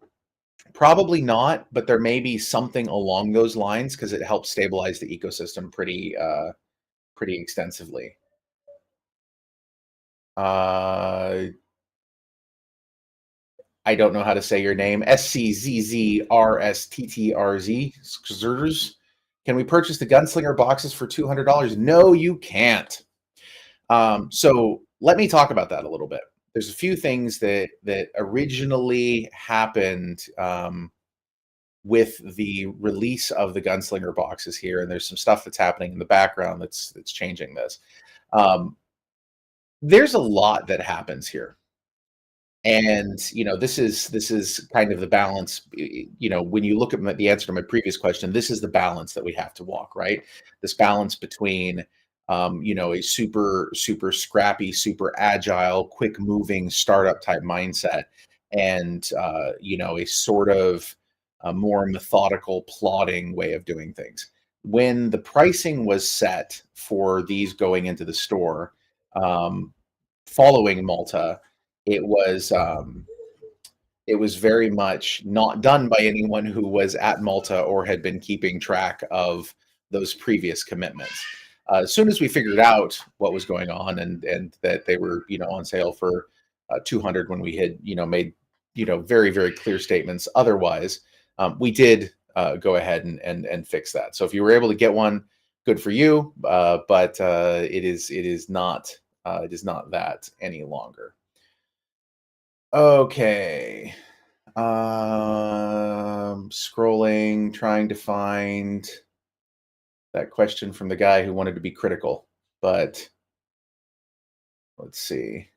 Probably not, but there may be something along those lines because it helps stabilize the ecosystem pretty extensively. Uh, I don't know how to say your name. SCZZRSTTRZ. Skzers. Can we purchase the Gunslinger boxes for $200? No, you can't. So let me talk about that a little bit. There's a few things that originally happened with the release of the Gunslinger boxes here, and there's some stuff that's happening in the background that's changing this. Um, there's a lot that happens here, and this is kind of the balance. When you look at the answer to my previous question, this is the balance that we have to walk, right? This balance between a super scrappy, super agile, quick moving startup type mindset, and a sort of a more methodical, plodding way of doing things. When the pricing was set for these going into the store, um, following Malta, it was um, it was very much not done by anyone who was at Malta or had been keeping track of those previous commitments. As soon as we figured out what was going on, and that they were on sale for 200 when we had made very very clear statements otherwise, we did go ahead and fix that. So if you were able to get one, good for you. But it is not that any longer. Okay. Scrolling, trying to find that question from the guy who wanted to be critical, but let's see.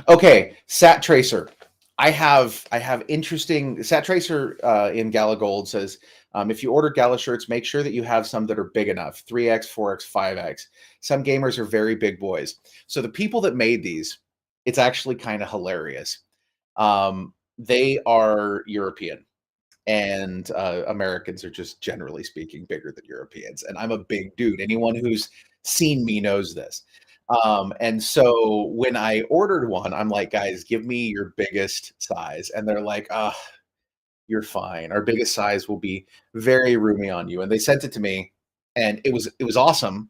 Okay, Sat Tracer. I have interesting Sat Tracer in Gala Gold says, if you order Gala shirts, make sure that you have some that are big enough, 3x, 4x, 5x. Some gamers are very big boys. So the people that made these, it's actually kind of hilarious. They are European, and Americans are just generally speaking bigger than Europeans. And I'm a big dude. Anyone who's seen me knows this. And so when I ordered one, I'm like, guys, give me your biggest size. And they're like, you're fine. Our biggest size will be very roomy on you. And they sent it to me, and it was awesome.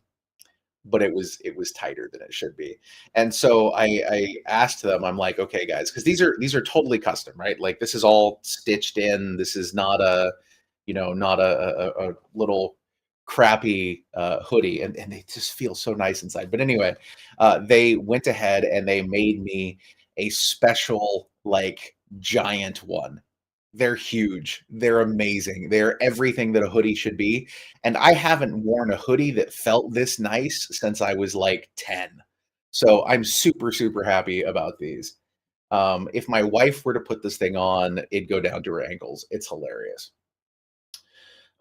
but it was tighter than it should be. And so I asked them, I'm like, okay, guys, because these are totally custom, right? Like this is all stitched in. This is not a, not a little crappy hoodie, and they just feel so nice inside. But anyway, they went ahead and they made me a special like giant one. They're huge. They're amazing. They're everything that a hoodie should be, and I haven't worn a hoodie that felt this nice since I was, like, 10. So, I'm super, super happy about these. If my wife were to put this thing on, it'd go down to her ankles. It's hilarious.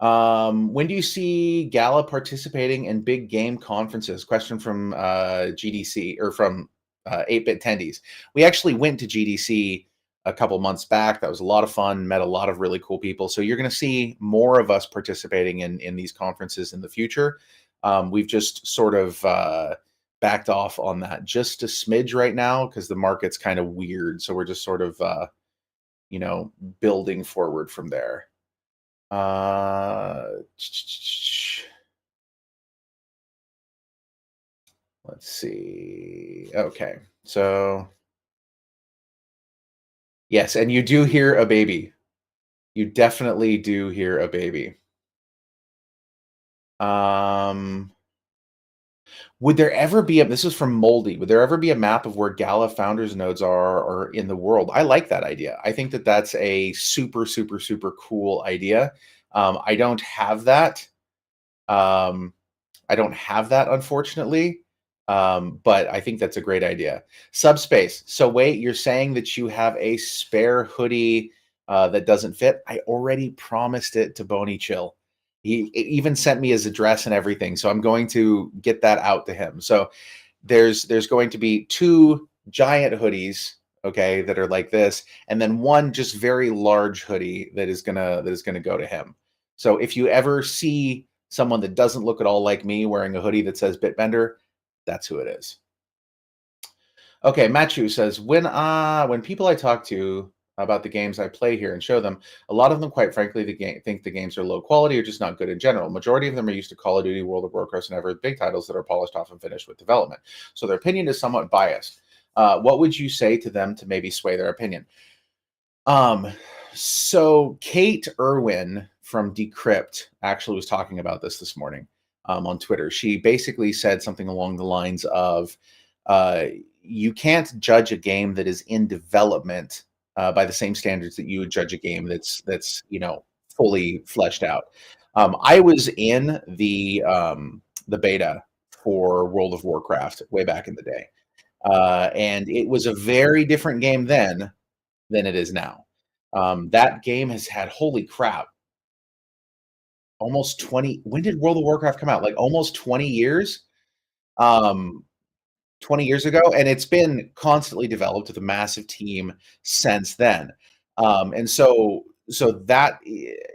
When do you see Gala participating in big game conferences? Question from GDC or from 8-bit attendees. We actually went to GDC a couple months back. That was a lot of fun. Met a lot of really cool people. So you're going to see more of us participating in these conferences in the future. We've just sort of backed off on that just a smidge right now because the market's kind of weird. So we're just sort of you know building forward from there. Uh, let's see. Okay. So, yes, and you do hear a baby. You definitely do hear a baby. Um, would there ever be a this is from Moldy. Would there ever be a map of where Gala founders nodes are or in the world? I like that idea. I think that that's a super, super, super cool idea. I don't have that. Um, I don't have that, unfortunately, but I think that's a great idea. Subspace. So wait, you're saying that you have a spare hoodie that doesn't fit? I already promised it to Boney Chill. He even sent me his address and everything, so I'm going to get that out to him. So there's going to be two giant hoodies, okay, that are like this, and then one just very large hoodie that is gonna go to him. So if you ever see someone that doesn't look at all like me wearing a hoodie that says Bitbender, that's who it is. Okay, Matthew says when people I talk to about the games I play here and show them, a lot of them, quite frankly, think the games are low quality or just not good in general. Majority of them are used to Call of Duty, World of Warcraft, and other big titles that are polished off and finished with development. So their opinion is somewhat biased. What would you say to them to maybe sway their opinion? Um, so Kate Irwin from Decrypt actually was talking about this morning on Twitter. She basically said something along the lines of, uh, "You can't judge a game that is in development by the same standards that you would judge a game that's fully fleshed out." I was in the beta for World of Warcraft way back in the day, and it was a very different game then than it is now. That game has had, holy crap, almost 20. When did World of Warcraft come out? Like almost 20 years? Um, 20 years ago, and it's been constantly developed with a massive team since then. And so that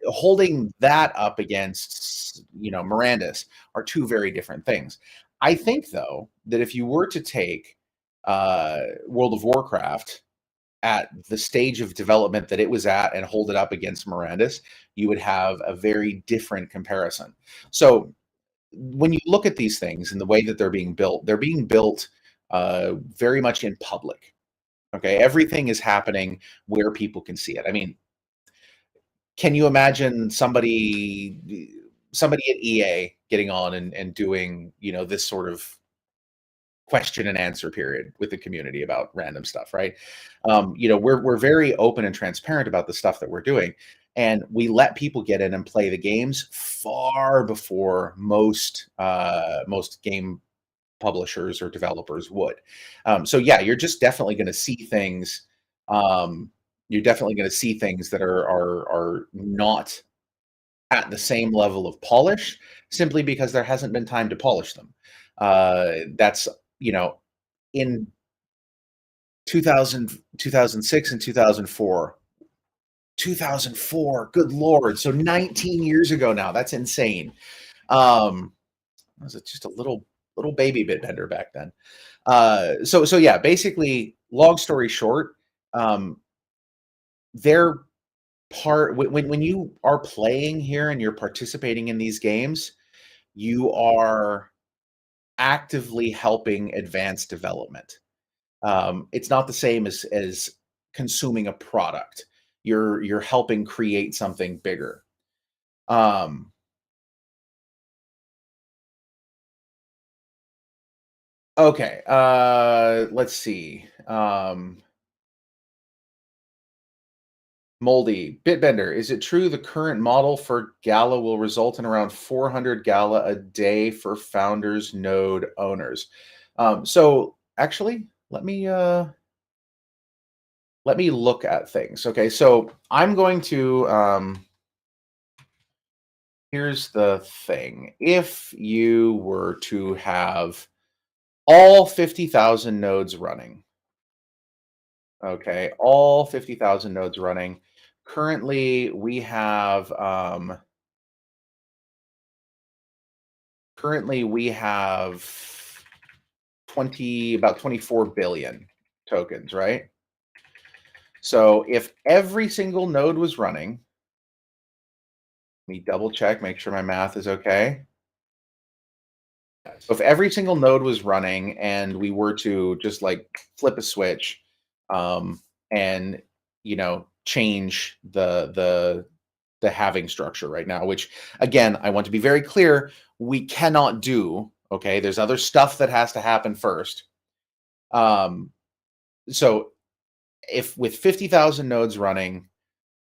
holding that up against Mirandus are two very different things. I think though that if you were to take World of Warcraft at the stage of development that it was at and hold it up against Mirandus, you would have a very different comparison. So when you look at these things and the way that they're being built very much in public. Okay, everything is happening where people can see it. I mean, can you imagine somebody at EA getting on and doing this sort of question and answer period with the community about random stuff, right? We're very open and transparent about the stuff that we're doing, and we let people get in and play the games far before most game publishers or developers would. So yeah, you're just definitely going to see things. Um, you're definitely going to see things that are not at the same level of polish, simply because there hasn't been time to polish them. That's in 2000, 2006, and 2004. 2004, good lord. So 19 years ago now. That's insane. Um, I was just a little baby Bitbender back then. So yeah, basically, long story short, um, they're when you are playing here and you're participating in these games, you are actively helping advance development. It's not the same as consuming a product. You're helping create something bigger. Um, okay, let's see. Moldy, Bitbender, is it true the current model for Gala will result in around 400 Gala a day for founders node owners? So actually, let me look at things. Okay, so I'm going to here's the thing. If you were to have all 50,000 nodes running, okay, all 50,000 nodes running. Currently we have 24 billion tokens, right? So if every single node was running, let me double check, make sure my math is okay. So if every single node was running and we were to just like flip a switch, and change the halving structure right now, which again, I want to be very clear, we cannot do. Okay, there's other stuff that has to happen first. So if with 50,000 nodes running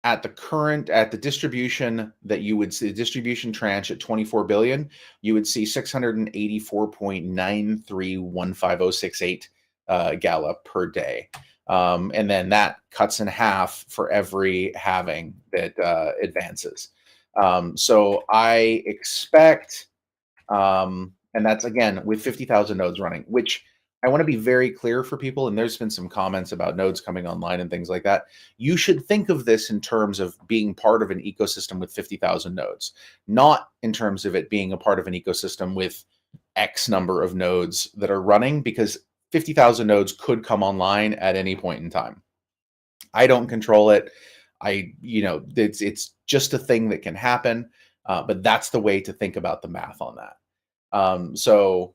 at the distribution that you would see, the distribution tranche at 24 billion, you would see 684.931568 Gala per day. And then that cuts in half for every halving that advances. So I expect, and that's again with 50,000 nodes running, which I want to be very clear for people. And there's been some comments about nodes coming online and things like that. You should think of this in terms of being part of an ecosystem with 50,000 nodes, not in terms of it being a part of an ecosystem with X number of nodes that are running, because 50,000 nodes could come online at any point in time. I don't control it. It's just a thing that can happen. But that's the way to think about the math on that. So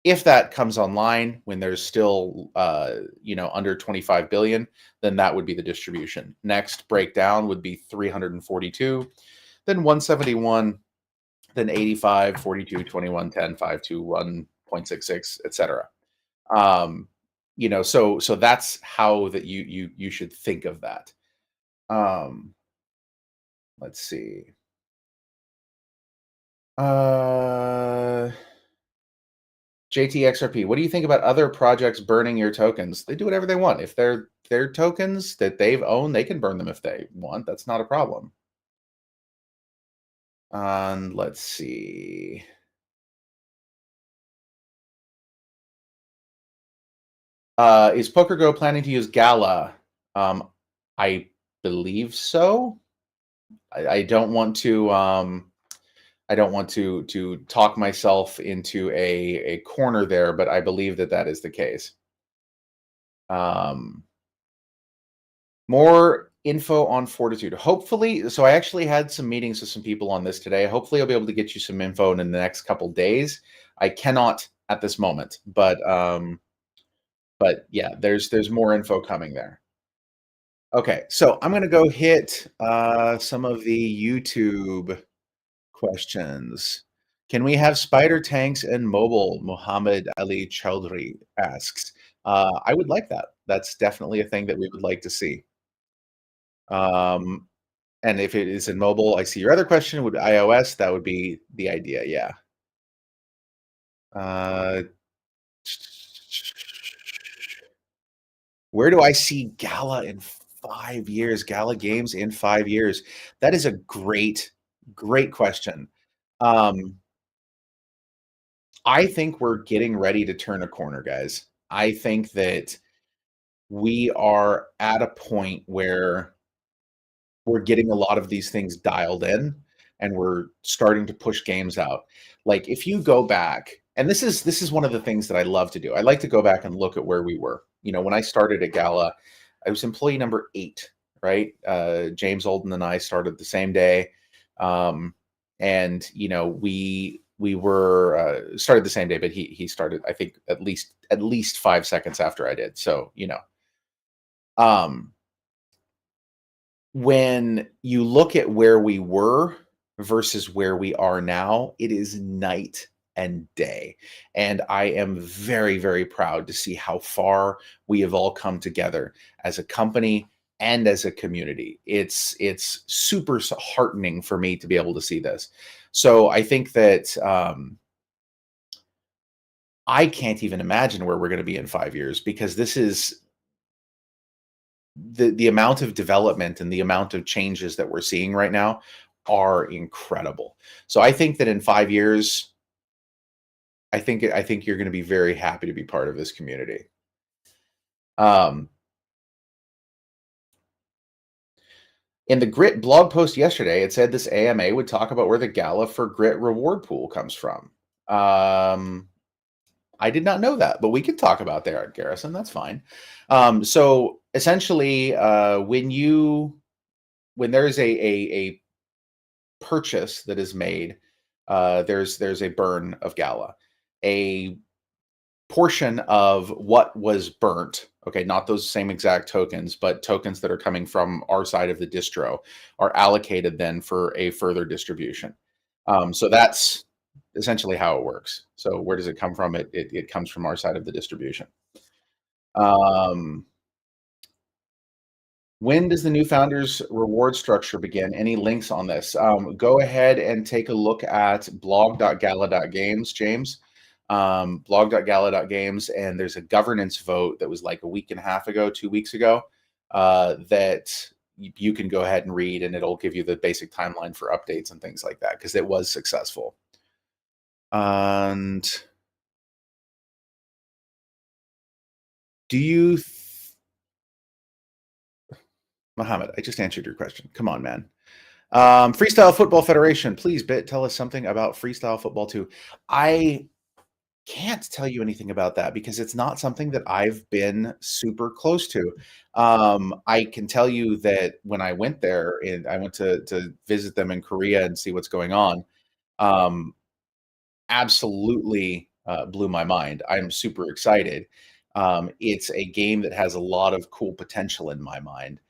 if that comes online when there's still, under 25 billion, then that would be the distribution. Next breakdown would be 342, then 171, then 85, 42, 21, 10, 5, 2, 1.66, etc. So that's how that you should think of that. Let's see. JTXRP, what do you think about other projects burning your tokens? They do whatever they want. If they're their tokens that they've owned, they can burn them if they want. That's not a problem. And let's see. Is PokerGo planning to use Gala? I believe so. I don't want to talk myself into a corner there, but I believe that that is the case. More info on Fortitude. Hopefully, so I actually had some meetings with some people on this today. Hopefully, I'll be able to get you some info in the next couple days. I cannot at this moment, but yeah, there's more info coming there. Okay, so I'm gonna go hit some of the YouTube questions. Can we have spider tanks and mobile? Muhammad Ali Chowdhury asks. I would like that. That's definitely a thing that we would like to see. Um, and if it is in mobile, I see your other question would be iOS. That would be the idea. Yeah. Uh, where do I see Gala in 5 years? Gala Games in 5 years? That is a great question. Um, I think we're getting ready to turn a corner, guys. I think that we are at a point where we're getting a lot of these things dialed in and we're starting to push games out. Like if you go back, and this is one of the things that I love to do. I like to go back and look at where we were. When I started at Gala, I was employee number 8, right? James Olden and I started the same day. And we we were started the same day, but he started, I think, at least 5 seconds after I did. So, um, when you look at where we were versus where we are now, it is night and day. And I am very, very proud to see how far we have all come together as a company and as a community. It's super heartening for me to be able to see this. So I think that I can't even imagine where we're going to be in 5 years, because this is the amount of development and the amount of changes that we're seeing right now are incredible. So I think that in 5 years, I think you're going to be very happy to be part of this community. Um, in the Grit blog post yesterday, it said this AMA would talk about where the Gala for Grit reward pool comes from. I did not know that, but we can talk about that, Garrison. That's fine. So essentially, when there's a purchase that is made, there's a burn of Gala. A portion of what was burnt, okay, not those same exact tokens, but tokens that are coming from our side of the distro, are allocated then for a further distribution. So that's essentially how it works. So where does it come from? It comes from our side of the distribution. Um, when does the new founders reward structure begin? Any links on this? Go ahead and take a look at blog.gala.games, James. Blog.gala.games, and there's a governance vote that was like a week and a half ago, 2 weeks ago, that you can go ahead and read, and it'll give you the basic timeline for updates and things like that, because it was successful. And do you Mohammed, I just answered your question. Come on, man. Freestyle Football Federation, please, tell us something about Freestyle Football 2. I can't tell you anything about that because it's not something that I've been super close to. I can tell you that when I went there and I went to visit them in Korea and see what's going on, um, absolutely blew my mind. I'm super excited. It's a game that has a lot of cool potential in my mind.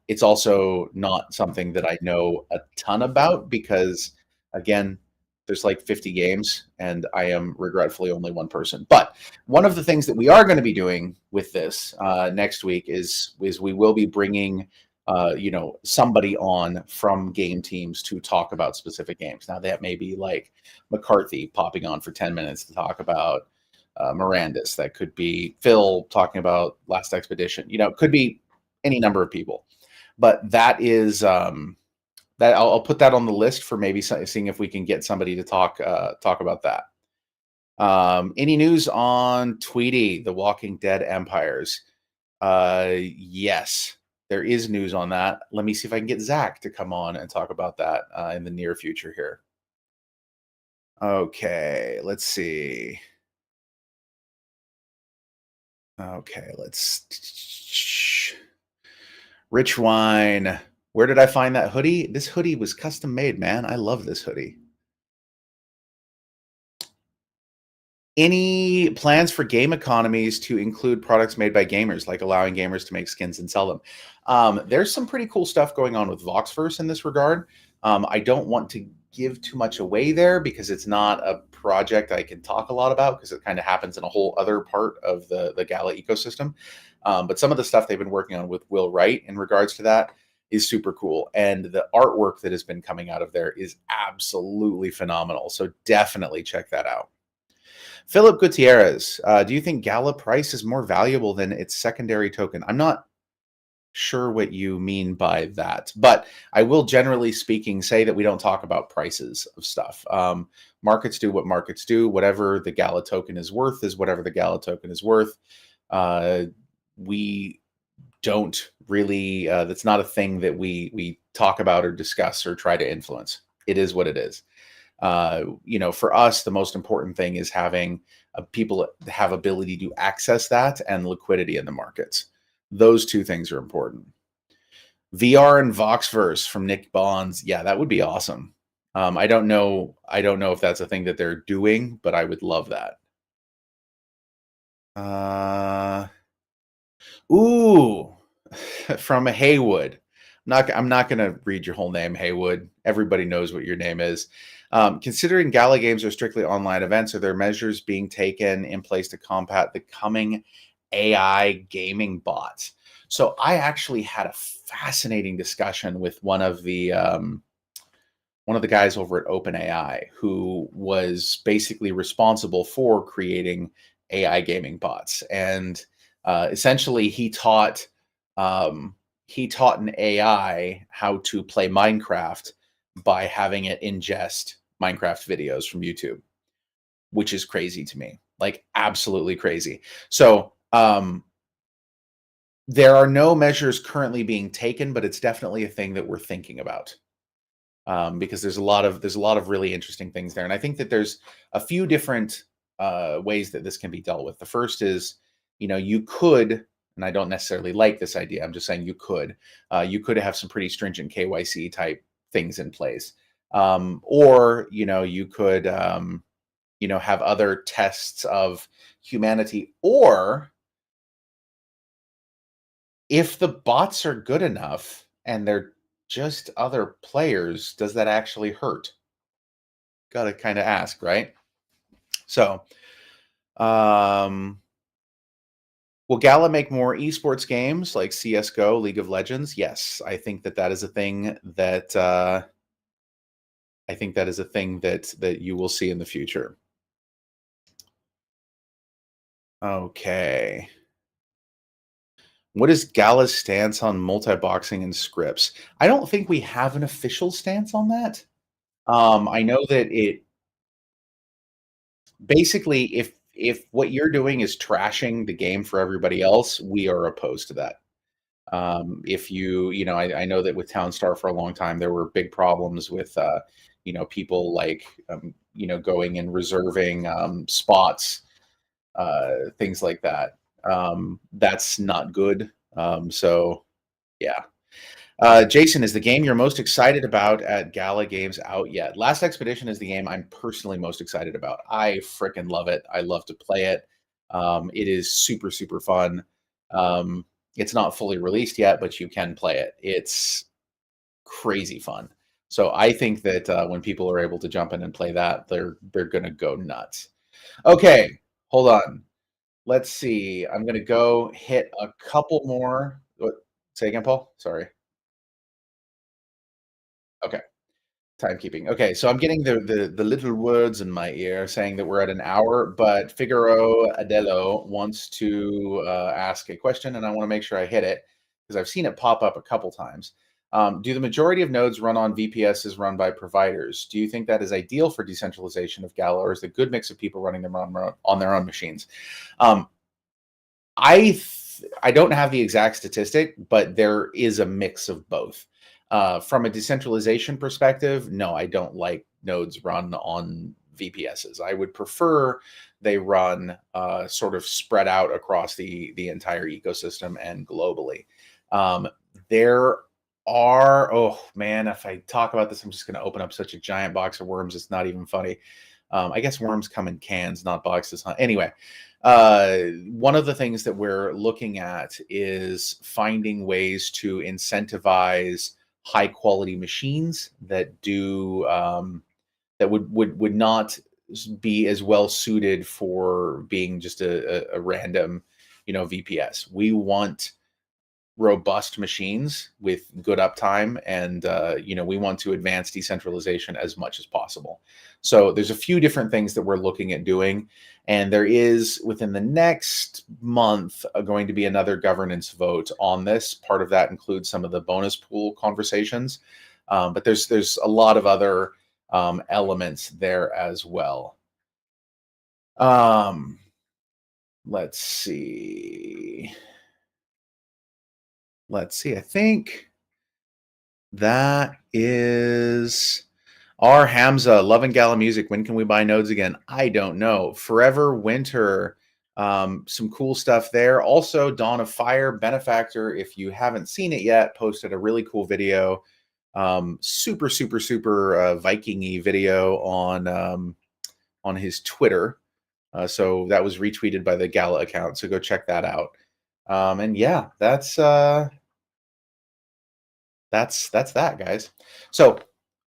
It's also not something that I know a ton about because, again, there's like 50 games and I am regretfully only one person. But one of the things that we are going to be doing with this next week is we will be bringing somebody on from game teams to talk about specific games. Now that may be like McCarthy popping on for 10 minutes to talk about Mirandus. That could be Phil talking about Last Expedition. It could be any number of people. But that is that I'll put that on the list for maybe seeing if we can get somebody to talk about that. Any news on Tweety, the Walking Dead Empires? Yes, there is news on that. Let me see if I can get Zach to come on and talk about that in the near future here. Okay, let's see. Okay, Rich Wine. Where did I find that hoodie? This hoodie was custom made, man. I love this hoodie. Any plans for game economies to include products made by gamers, like allowing gamers to make skins and sell them? There's some pretty cool stuff going on with Voxverse in this regard. I don't want to give too much away there because it's not a project I can talk a lot about because it kind of happens in a whole other part of the Gala ecosystem. But some of the stuff they've been working on with Will Wright in regards to that is super cool. And the artwork that has been coming out of there is absolutely phenomenal. So definitely check that out. Philip Gutierrez, do you think Gala price is more valuable than its secondary token? I'm not sure what you mean by that, but I will, generally speaking, say that we don't talk about prices of stuff. Markets do what markets do. Whatever the Gala token is worth is whatever the Gala token is worth. We don't really, that's not a thing that we talk about or discuss or try to influence. It is what it is. For us, the most important thing is having people have ability to access that and liquidity in the markets. Those two things are important. VR and Voxverse from Nick Bonds. Yeah, that would be awesome. I don't know. I don't know if that's a thing that they're doing, but I would love that. Uh, ooh, from a Haywood. I'm not going to read your whole name, Haywood. Everybody knows what your name is. Considering Gala Games are strictly online events, are there measures being taken in place to combat the coming AI gaming bots? So I actually had a fascinating discussion with one of the guys over at OpenAI who was basically responsible for creating AI gaming bots, and essentially um, he taught an AI how to play Minecraft by having it ingest Minecraft videos from YouTube, which is crazy to me, like absolutely crazy. So there are no measures currently being taken, but it's definitely a thing that we're thinking about. Because there's a lot of really interesting things there, and I think that there's a few different ways that this can be dealt with. The first is, you could, and I don't necessarily like this idea. I'm just saying you could have some pretty stringent KYC type things in place, or you could have other tests of humanity, or if the bots are good enough and they're just other players, does that actually hurt? Got to kind of ask, right? So, um, will Gala make more esports games like CS:GO, League of Legends? Yes, I think that that is a thing that that you will see in the future. Okay. What is Gala's stance on multi-boxing and scripts? I don't think we have an official stance on that. I know that it basically, if what you're doing is trashing the game for everybody else, we are opposed to that. If I know that with Townstar for a long time, there were big problems with, people like, going and reserving spots, things like that. That's not good. So, yeah. Jason, is the game you're most excited about at Gala Games out yet? Last Expedition is the game I'm personally most excited about. I freaking love it. I love to play it. It is super, super fun. Um, it's not fully released yet, but you can play it. It's crazy fun. So I think that when people are able to jump in and play that, they're gonna go nuts. Okay, hold on. Let's see. I'm gonna go hit a couple more. What? Say again, Paul. Sorry. Okay. Timekeeping. Okay, so I'm getting the little words in my ear saying that we're at an hour, but Figaro Adello wants to ask a question, and I want to make sure I hit it because I've seen it pop up a couple times. Do the majority of nodes run on VPSs run by providers? Do you think that is ideal for decentralization of Gala, or is it a good mix of people running them on their own machines? Um, I don't have the exact statistic, but there is a mix of both. From a decentralization perspective, no, I don't like nodes run on VPSs. I would prefer they run sort of spread out across the entire ecosystem and globally. Um, there are, oh man, if I talk about this, I'm just going to open up such a giant box of worms. It's not even funny. I guess worms come in cans, not boxes. Huh? Anyway, one of the things that we're looking at is finding ways to incentivize high quality machines that do that would not be as well suited for being just a random VPS. We want robust machines with good uptime, and we want to advance decentralization as much as possible. So there's a few different things that we're looking at doing, and there is within the next month going to be another governance vote on this. Part of that includes some of the bonus pool conversations, but there's a lot of other elements there as well. um let's see I think that is R. Hamza. Loving Gala music. When can we buy nodes again? I don't know. Forever Winter. Some cool stuff there. Also, Dawn of Fire Benefactor. If you haven't seen it yet, posted a really cool video super Viking-y video on his Twitter. So that was retweeted by the Gala account. So go check that out. And yeah, that's that, guys. So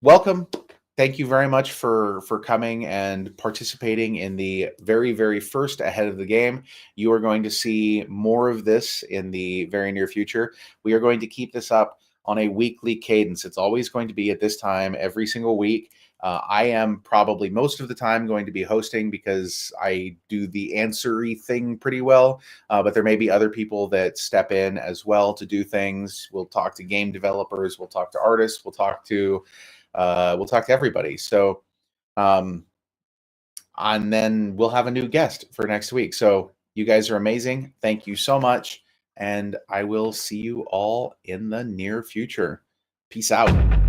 welcome. Thank you very much for coming and participating in the very first Ahead of the Game. You are going to see more of this in the very near future. We are going to keep this up on a weekly cadence. It's always going to be at this time every single week. I am probably most of the time going to be hosting because I do the answery thing pretty well, but there may be other people that step in as well to do things. We'll talk to game developers, we'll talk to artists, we'll talk to everybody. So, and then we'll have a new guest for next week. So you guys are amazing. Thank you so much. And I will see you all in the near future. Peace out.